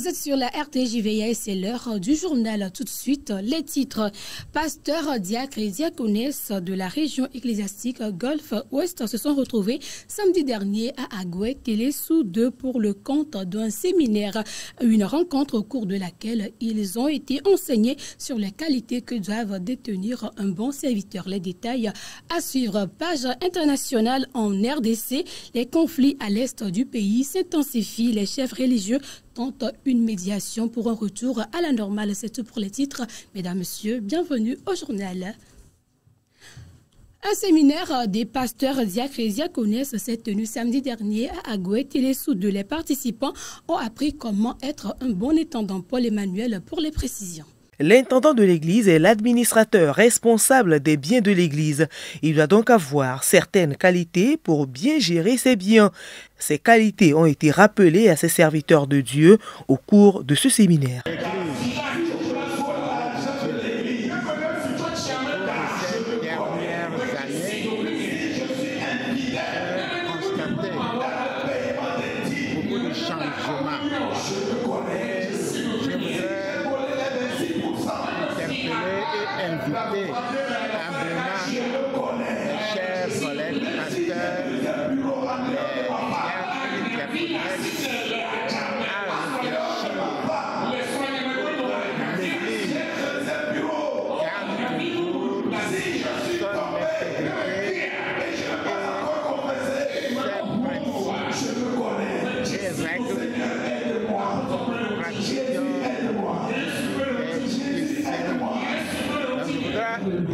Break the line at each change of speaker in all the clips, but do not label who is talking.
Vous êtes sur la RTJVA et c'est l'heure du journal. Tout de suite, les titres. Pasteurs, diacres et diaconesses de la région ecclésiastique Golfe-Ouest se sont retrouvés samedi dernier à Agoué, Télé-Sous-2 pour le compte d'un séminaire. Une rencontre au cours de laquelle ils ont été enseignés sur les qualités que doivent détenir un bon serviteur. Les détails à suivre. Page internationale en RDC. Les conflits à l'est du pays s'intensifient. Les chefs religieux tentent une médiation pour un retour à la normale. C'est tout pour les titres. Mesdames, Messieurs, bienvenue au journal. Un séminaire des pasteurs, diacres et diaconesses s'est tenu samedi dernier à Agoué, Télé-Sous-2. Les participants ont appris comment être un bon intendant. Paul Emmanuel pour les précisions.
L'intendant de l'Église est l'administrateur responsable des biens de l'Église. Il doit donc avoir certaines qualités pour bien gérer ses biens. Ces qualités ont été rappelées à ses serviteurs de Dieu au cours de ce séminaire.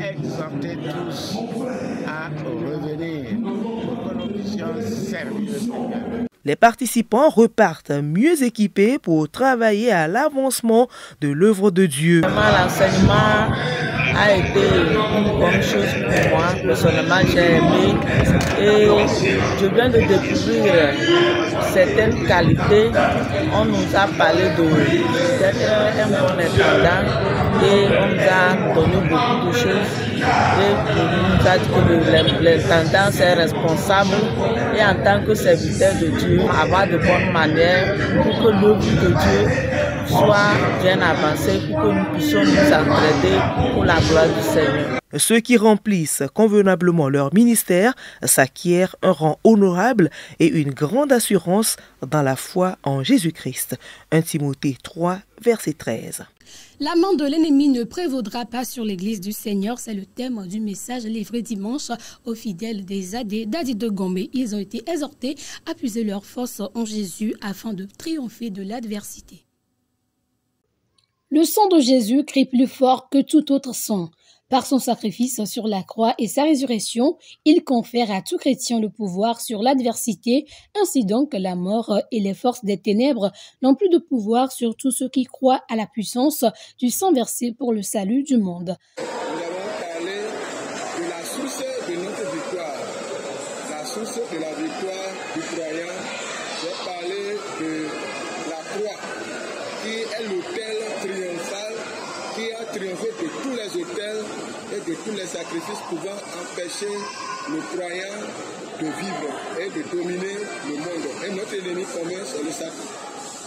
Exhorter tous à revenir pour que nous puissions servir le Seigneur.
Les participants repartent mieux équipés pour travailler à l'avancement de l'œuvre de Dieu.
L'enseignement a été une bonne chose pour moi. Personnellement, j'ai aimé et je viens de découvrir certaines qualités. On nous a parlé d'être un bon intendant et on nous a donné beaucoup de choses. Et on nous a dit que l'intendant est responsable et en tant que serviteur de Dieu, avoir de bonnes manières pour que l'œuvre de Dieu soit bien avancée, pour que nous puissions nous entraider pour la gloire du Seigneur.
Ceux qui remplissent convenablement leur ministère s'acquièrent un rang honorable et une grande assurance dans la foi en Jésus-Christ. 1 Timothée 3, verset 13.
La main de l'ennemi ne prévaudra pas sur l'Église du Seigneur. C'est le thème du message livré dimanche aux fidèles des AD d'Adi de Gombe. Ils ont été exhortés à puiser leur force en Jésus afin de triompher de l'adversité. Le sang de Jésus crie plus fort que tout autre sang. Par son sacrifice sur la croix et sa résurrection, il confère à tout chrétien le pouvoir sur l'adversité. Ainsi donc, la mort et les forces des ténèbres n'ont plus de pouvoir sur tous ceux qui croient à la puissance du sang versé pour le salut du monde.
Nous avons parlé de la source de notre victoire, la source de la victoire du croyant. J'ai parlé de la croix, qui est l'autel triomphal, qui a triomphé de tous les autels et de tous les sacrifices pouvant empêcher le croyant de vivre et de dominer le monde. Et notre ennemi commun, c'est le Satan.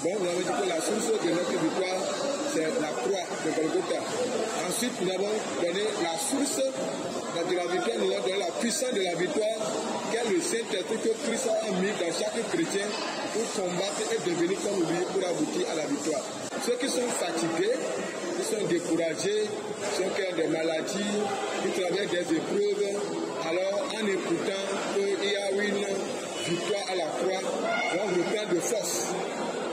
Bon, nous avons dit que la source de notre victoire, c'est la croix de Golgotha. Ensuite, nous avons donné la source de la victoire, nous avons donné la puissance de la victoire, qu'est le Saint-Esprit que Christ a mis dans chaque chrétien pour combattre et devenir comme lui pour aboutir à la victoire. Ceux qui sont fatigués, qui sont découragés, ceux qui ont des maladies, qui traversent des épreuves, alors en écoutant qu'il y a une victoire à la croix, on reprend de force.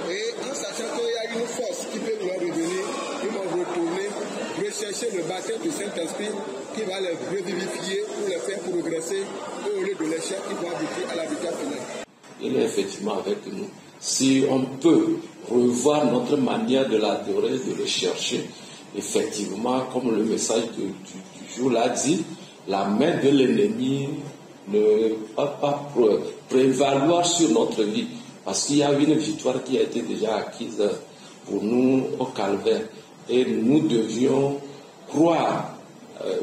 Et en sachant qu'il y a une force qui peut leur revenir, ils vont retourner, rechercher le baptême du Saint-Esprit qui va les revivifier pour les faire progresser et au lieu de l'échec, ils vont aboutir à la victoire finale.
Il est effectivement avec nous. Si on peut revoir notre manière de l'adorer, de le chercher, effectivement, comme le message du jour l'a dit, la main de l'ennemi ne va pas prévaloir sur notre vie. Parce qu'il y a une victoire qui a été déjà acquise pour nous au calvaire. Et nous devions croire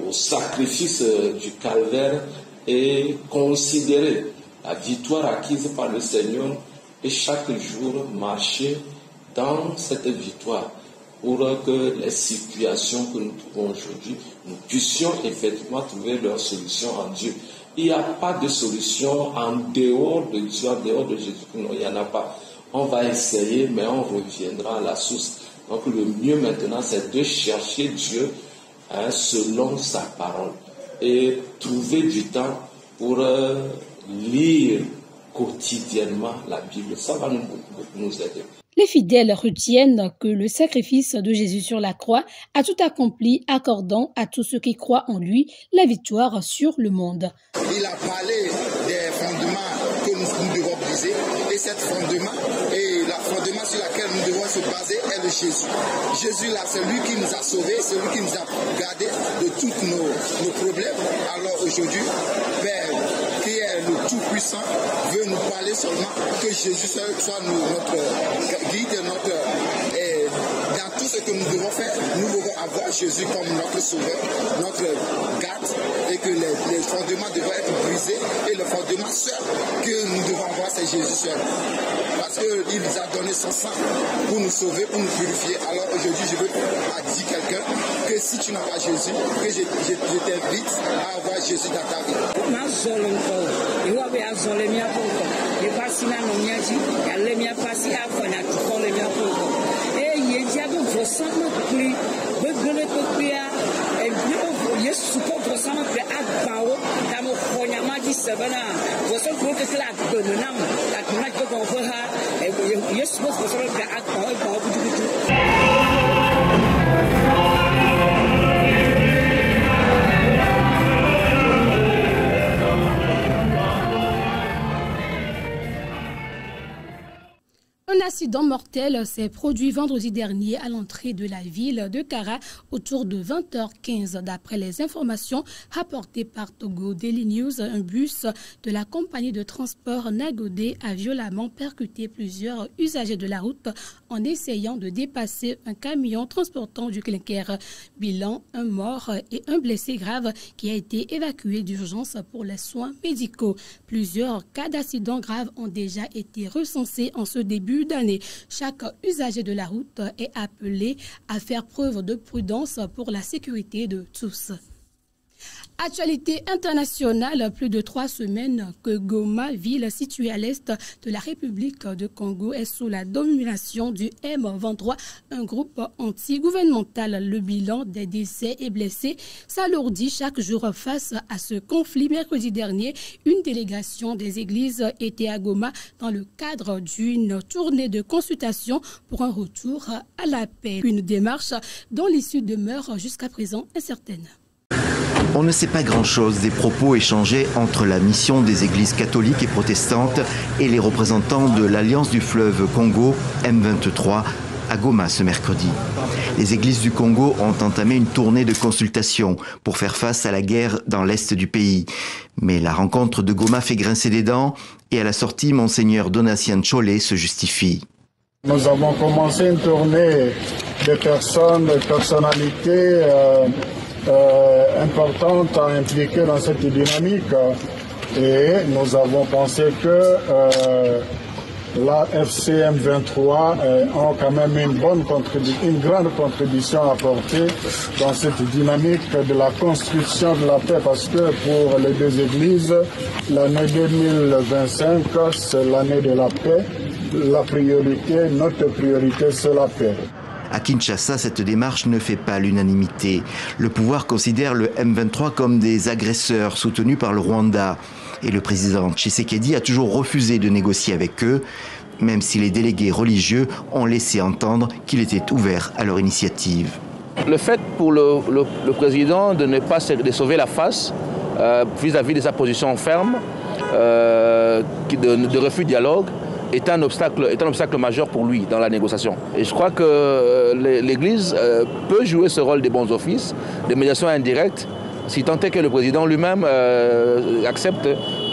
au sacrifice du calvaire et considérer la victoire acquise par le Seigneur et chaque jour marcher dans cette victoire, pour que les situations que nous trouvons aujourd'hui, nous puissions effectivement trouver leur solution en Dieu. Il n'y a pas de solution en dehors de Dieu, en dehors de Jésus. Non, il n'y en a pas. On va essayer, mais on reviendra à la source. Donc le mieux maintenant, c'est de chercher Dieu selon sa parole et trouver du temps pour lire quotidiennement la Bible. Ça va beaucoup nous aider.
Les fidèles retiennent que le sacrifice de Jésus sur la croix a tout accompli, accordant à tous ceux qui croient en lui la victoire sur le monde.
Il a parlé des fondements que nous devons briser, et cet fondement et le fondement sur lequel nous devons se baser est le Jésus. Jésus là, c'est lui qui nous a sauvés, c'est lui qui nous a gardés de tous nos problèmes. Alors aujourd'hui, Père, qui est le Tout-Puissant, veut nous parler seulement que Jésus soit notre guide, dans tout ce que nous devons faire, nous devons avoir Jésus comme notre sauveur, notre garde, et que les fondements devraient être brisés, et le fondement seul que nous devons avoir, c'est Jésus seul. Parce qu'il nous a donné son sang pour nous sauver, pour nous purifier. Alors aujourd'hui, je veux dire quelqu'un que si tu n'as pas Jésus, que je t'invite à avoir Jésus dans ta vie.
Un accident mortel s'est produit vendredi dernier à l'entrée de la ville de Kara autour de 20h15. D'après les informations rapportées par Togo Daily News, un bus de la compagnie de transport Nagodé a violemment percuté plusieurs usagers de la route en essayant de dépasser un camion transportant du clinker. Bilan, un mort et un blessé grave qui a été évacué d'urgence pour les soins médicaux. Plusieurs cas d'accidents graves ont déjà été recensés en ce début d'année. Chaque usager de la route est appelé à faire preuve de prudence pour la sécurité de tous. Actualité internationale, plus de 3 semaines que Goma, ville située à l'est de la République de Congo, est sous la domination du M23, un groupe anti-gouvernemental. Le bilan des décès et blessés s'alourdit chaque jour face à ce conflit. Mercredi dernier, une délégation des églises était à Goma dans le cadre d'une tournée de consultation pour un retour à la paix. Une démarche dont l'issue demeure jusqu'à présent incertaine.
On ne sait pas grand-chose des propos échangés entre la mission des églises catholiques et protestantes et les représentants de l'Alliance du fleuve Congo, M23, à Goma ce mercredi. Les églises du Congo ont entamé une tournée de consultation pour faire face à la guerre dans l'est du pays. Mais la rencontre de Goma fait grincer des dents et à la sortie, Monseigneur Donatien Tcholé se justifie.
Nous avons commencé une tournée de personnalités importantes à impliquer dans cette dynamique et nous avons pensé que la FCM 23 ont quand même une grande contribution à apporter dans cette dynamique de la construction de la paix, parce que pour les deux églises, l'année 2025, c'est l'année de la paix. La priorité, notre priorité, c'est la paix.
À Kinshasa, cette démarche ne fait pas l'unanimité. Le pouvoir considère le M23 comme des agresseurs soutenus par le Rwanda. Et le président Tshisekedi a toujours refusé de négocier avec eux, même si les délégués religieux ont laissé entendre qu'il était ouvert à leur initiative.
Le fait pour le président de ne pas de sauver la face vis-à-vis de sa position ferme, de refus de dialogue, est un obstacle majeur pour lui dans la négociation. Et je crois que l'Église peut jouer ce rôle des bons offices, de médiation indirecte, si tant est que le président lui-même accepte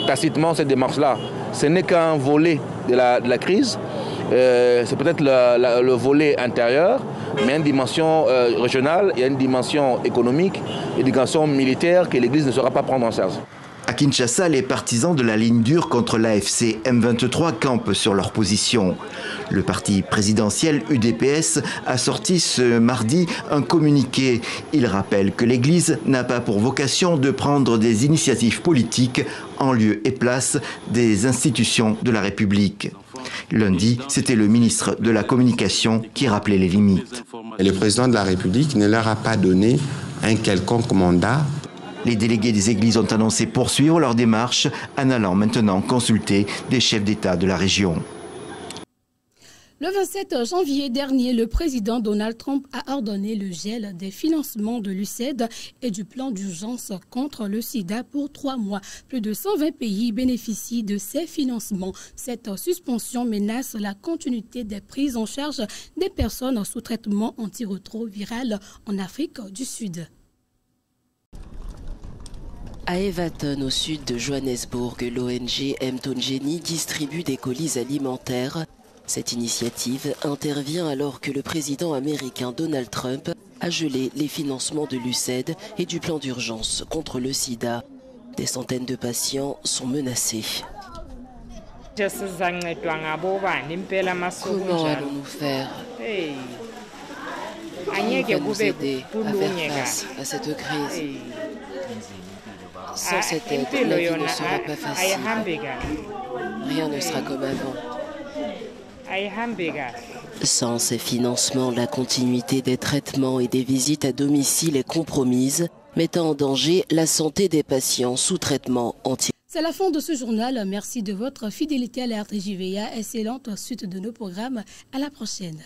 tacitement cette démarche-là. Ce n'est qu'un volet de la crise, c'est peut-être le volet intérieur, mais il y a une dimension régionale, il y a une dimension économique, une dimension militaire que l'Église ne saura pas prendre en charge.
À À Kinshasa, les partisans de la ligne dure contre l'AFC M23 campent sur leur position. Le parti présidentiel UDPS a sorti ce mardi un communiqué. Il rappelle que l'Église n'a pas pour vocation de prendre des initiatives politiques en lieu et place des institutions de la République. Lundi, c'était le ministre de la Communication qui rappelait les limites.
Le président de la République ne leur a pas donné un quelconque mandat.
Les délégués des églises ont annoncé poursuivre leur démarche en allant maintenant consulter des chefs d'État de la région.
Le 27 janvier dernier, le président Donald Trump a ordonné le gel des financements de l'USAID et du plan d'urgence contre le sida pour 3 mois. Plus de 120 pays bénéficient de ces financements. Cette suspension menace la continuité des prises en charge des personnes sous traitement antirétroviral en Afrique du Sud.
À Evaton, au sud de Johannesburg, l'ONG Mtongeni distribue des colis alimentaires. Cette initiative intervient alors que le président américain Donald Trump a gelé les financements de l'USAID et du plan d'urgence contre le sida. Des centaines de patients sont menacés.
Comment
allons-nous faire Qui va nous aider à faire face à cette crise? Sans cette aide, la vie ne sera pas facile. Rien ne sera comme avant. Sans ces financements, la continuité des traitements et des visites à domicile est compromise, mettant en danger la santé des patients sous traitement anti.
C'est la fin de ce journal. Merci de votre fidélité à la RTJVA. Excellente suite de nos programmes. À la prochaine.